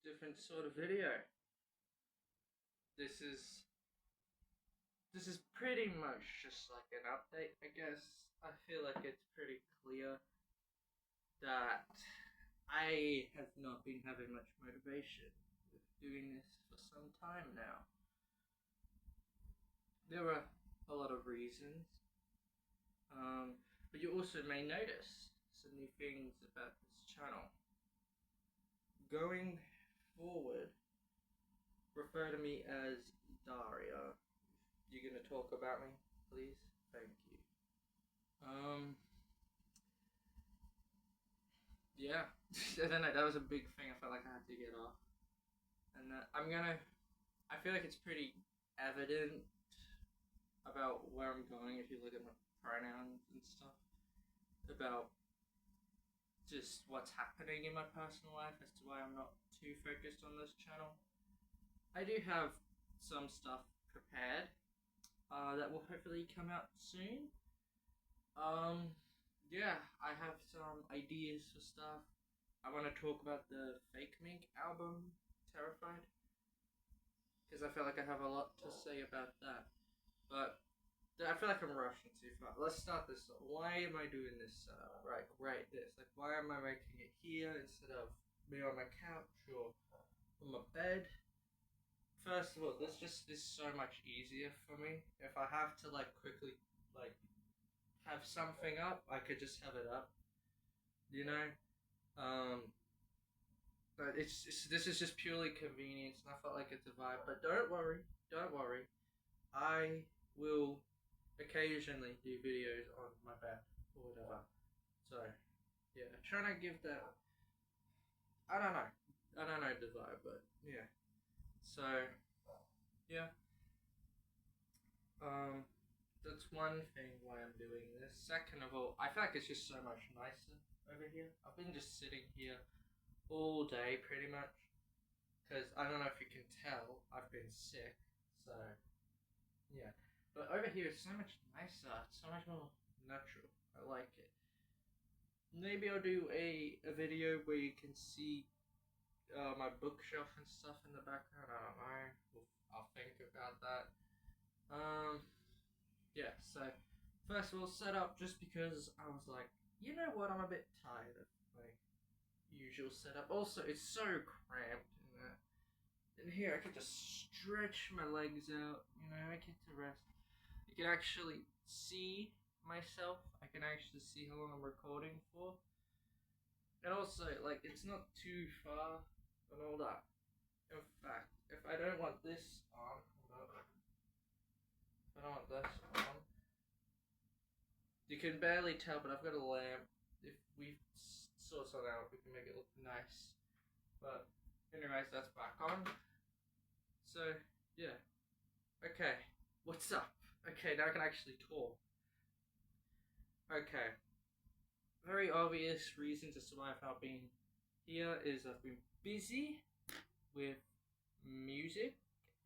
different sort of video. This is this is pretty much just like an update, I guess. I feel like it's pretty clear that I have not been having much motivation with doing this for some time now. There are a lot of reasons, but you also may notice some new things about this channel. Going forward, refer to me as Daria. You gonna talk about me, please? Thank you. Um, yeah, I don't know. That was a big thing. I felt like I had to get off, and I feel like it's pretty evident about where I'm going if you look at my pronouns and stuff. About just what's happening in my personal life as to why I'm not too focused on this channel. I do have some stuff prepared that will hopefully come out soon. Um, yeah, I have some ideas for stuff. I want to talk about the Fake Mink album, Terrified, because I feel like I have a lot to say about that. But I feel like I'm rushing too far. Let's start this off. Why am I doing this right this? Like, why am I making it here instead of me on my couch or on my bed? First of all, this just is so much easier for me. If I have to like quickly like have something up, I could just have it up. You know, um, but it's this is just purely convenience, and I felt like it's a vibe. But don't worry. I will occasionally do videos on my bed or whatever. So yeah, trying to give that. I don't know. I don't know the vibe, but yeah. So yeah. Um, that's one thing why I'm doing this. Second of all, I feel like it's just so much nicer over here. I've been just sitting here all day pretty much. Because I don't know if you can tell, I've been sick. So, yeah. But over here it's so much nicer. It's so much more natural. I like it. Maybe I'll do a video where you can see my bookshelf and stuff in the background. I don't know. I'll think about that. Um, yeah, so first of all, set up just because I was like, you know what, I'm a bit tired of my usual setup. Also, it's so cramped in there. In here, I could just stretch my legs out, I get to rest. I can actually see myself. I can actually see how long I'm recording for. And also, like, it's not too far and all that. In fact, if I don't want this on, hold up. If I don't want this on, you can barely tell, but I've got a lamp. If we sort something out, we can make it look nice. But anyways, that's back on. So yeah. Okay. What's up? Okay, now I can actually talk. Okay. Very obvious reasons as to why I've not been here is I've been busy with music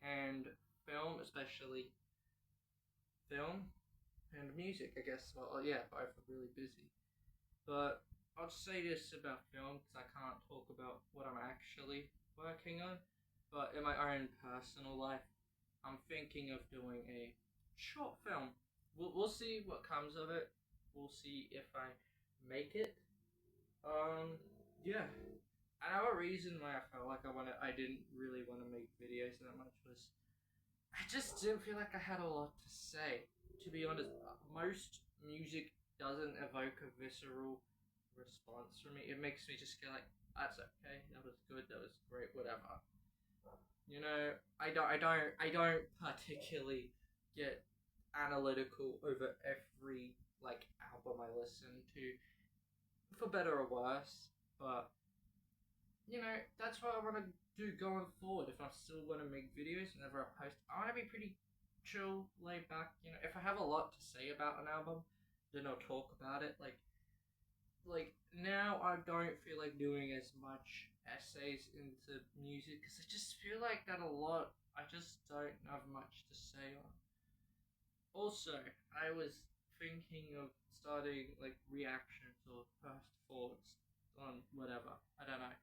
and film, especially film and music, I guess. Well, yeah, both are really busy. But I'll just say this about film because I can't talk about what I'm actually working on. But in my own personal life, I'm thinking of doing a short film. We'll see what comes of it. We'll see if I make it. Um, yeah. Another reason why I felt like I didn't really want to make videos that much was I just didn't feel like I had a lot to say. To be honest, most music doesn't evoke a visceral response from me. It makes me just go like, "That's okay. That was good. That was great. Whatever." I don't particularly get analytical over every like album I listen to, for better or worse. But that's what I want to do going forward. If I still want to make videos whenever I post, I want to be pretty chill, laid back. If I have a lot to say about an album, then I'll talk about it. Like now, I don't feel like doing as much essays into music because I just feel like that a lot. I just don't have much to say on. Also, I was thinking of starting like reactions or first thoughts on whatever. I don't know.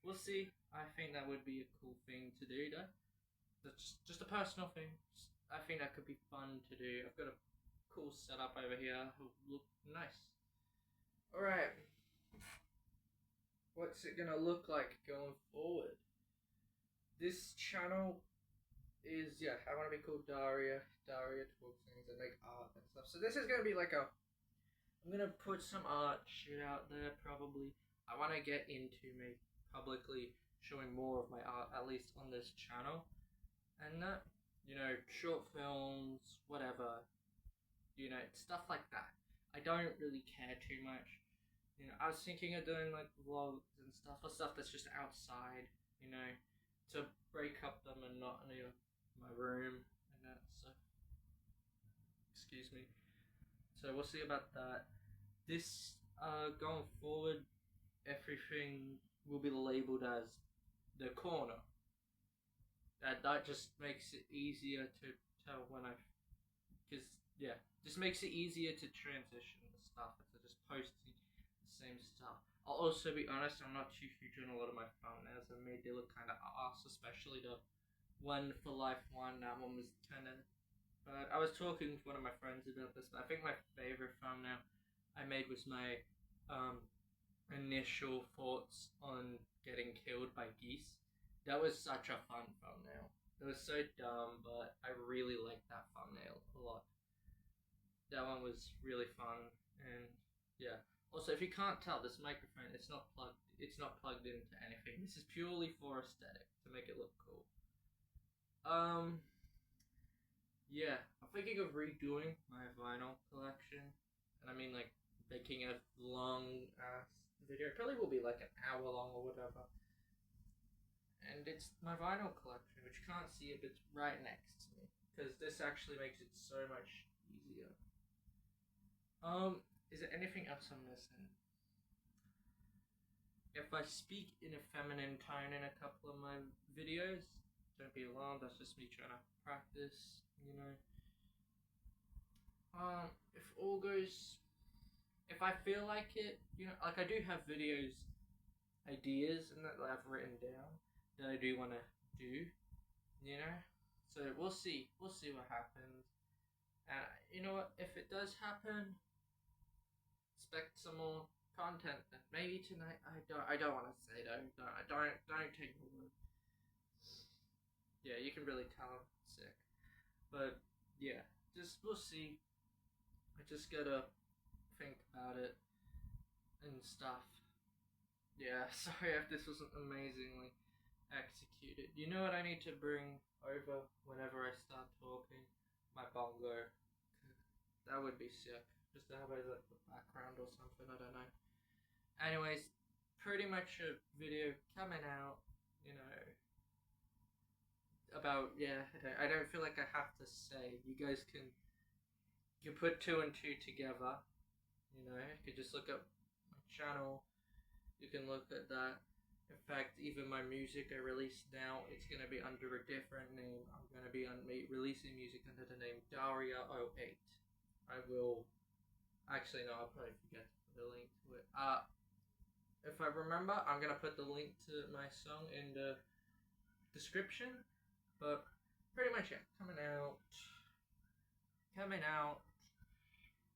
we'll see. I think that would be a cool thing to do, though. That's just a personal thing. I think that could be fun to do. I've got a cool setup over here. It'll look nice. Alright. What's it gonna look like going forward? This channel is, yeah, I want to be called Daria. Daria talks things and make art and stuff. So this is gonna be like I'm gonna put some art shit out there probably. I want to get into publicly showing more of my art, at least on this channel. And short films, whatever, stuff like that. I don't really care too much. I was thinking of doing like vlogs and stuff, or stuff that's just outside, to break up the monotony of my room and that. So, excuse me. So we'll see about that. This going forward, everything will be labeled as the corner. That just makes it easier to tell when just makes it easier to transition the stuff instead of just posting the same stuff. I'll also be honest, I'm not too huge on a lot of my thumbnails. I made they look kind of ass, especially the one for Life One. That one was kind of. But I was talking with one of my friends about this. But I think my favorite thumbnail I made was my initial thoughts on getting killed by geese. That was such a fun thumbnail. It was so dumb, but I really liked that thumbnail a lot. That one was really fun, and yeah. Also, if you can't tell, this microphone it's not plugged into anything. This is purely for aesthetic to make it look cool. Yeah, I'm thinking of redoing my vinyl collection, and I mean like making a long ass video. It probably will be like an hour long or whatever. And it's my vinyl collection, which you can't see it, but it's right next to me. Because this actually makes it so much easier. Is there anything else I'm missing? If I speak in a feminine tone in a couple of my videos, don't be alarmed, that's just me trying to practice, if I feel like it, like I do have ideas and that I've written down that I do want to do, so we'll see what happens. And you know what, if it does happen, expect some more content. Maybe tonight. I don't want to say though. Don't take the word. Yeah, you can really tell I'm sick, but yeah, we'll see. I just gotta think about it and stuff. Yeah, sorry if this wasn't amazingly executed. You know what I need to bring over whenever I start talking? My bongo. That would be sick. Just to have it as like the background or something, I don't know. Anyways, pretty much a video coming out, about, I don't feel like I have to say. You guys can put two and two together, you could just look up my channel, you can look at that. In fact, even my music I release now, it's going to be under a different name. I'm going to be releasing music under the name Daria08. I will, actually no, I'll probably forget to put the link to it. If I remember, I'm going to put the link to my song in the description. But pretty much, yeah, coming out,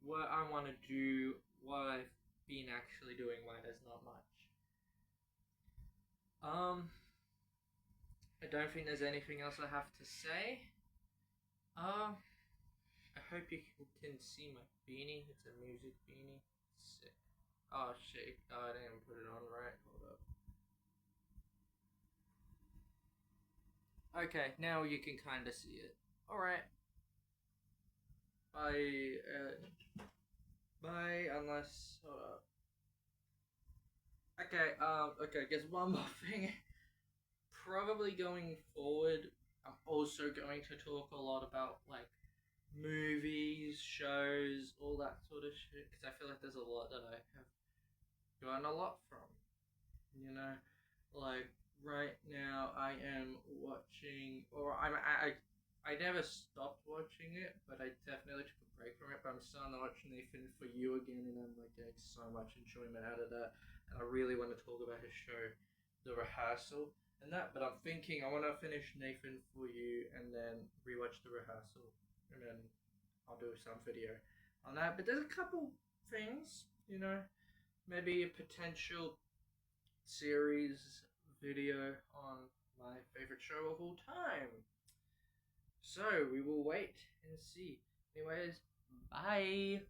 what I want to do, what I've been actually doing, why there's not much. I don't think there's anything else I have to say. I hope you can see my beanie. It's a music beanie. Sick. Oh shit! Oh, I didn't even put it on right. Hold up. Okay, now you can kind of see it. All right. Bye. Bye. Unless hold up. Okay. Okay. Guess one more thing. Probably going forward, I'm also going to talk a lot about like movies, shows, all that sort of shit. Because I feel like there's a lot that I have gotten a lot from. Like right now I am watching, or I never stopped watching it, but I definitely took a break from it. But I'm starting to watch Nathan For You again, and I'm like getting so much enjoyment out of that. And I really want to talk about his show the rehearsal and that. But I'm thinking I want to finish Nathan for you and then rewatch the rehearsal, and then I'll do some video on that. But there's a couple things, maybe a potential series video on my favorite show of all time. So we will wait and see. Anyways, bye.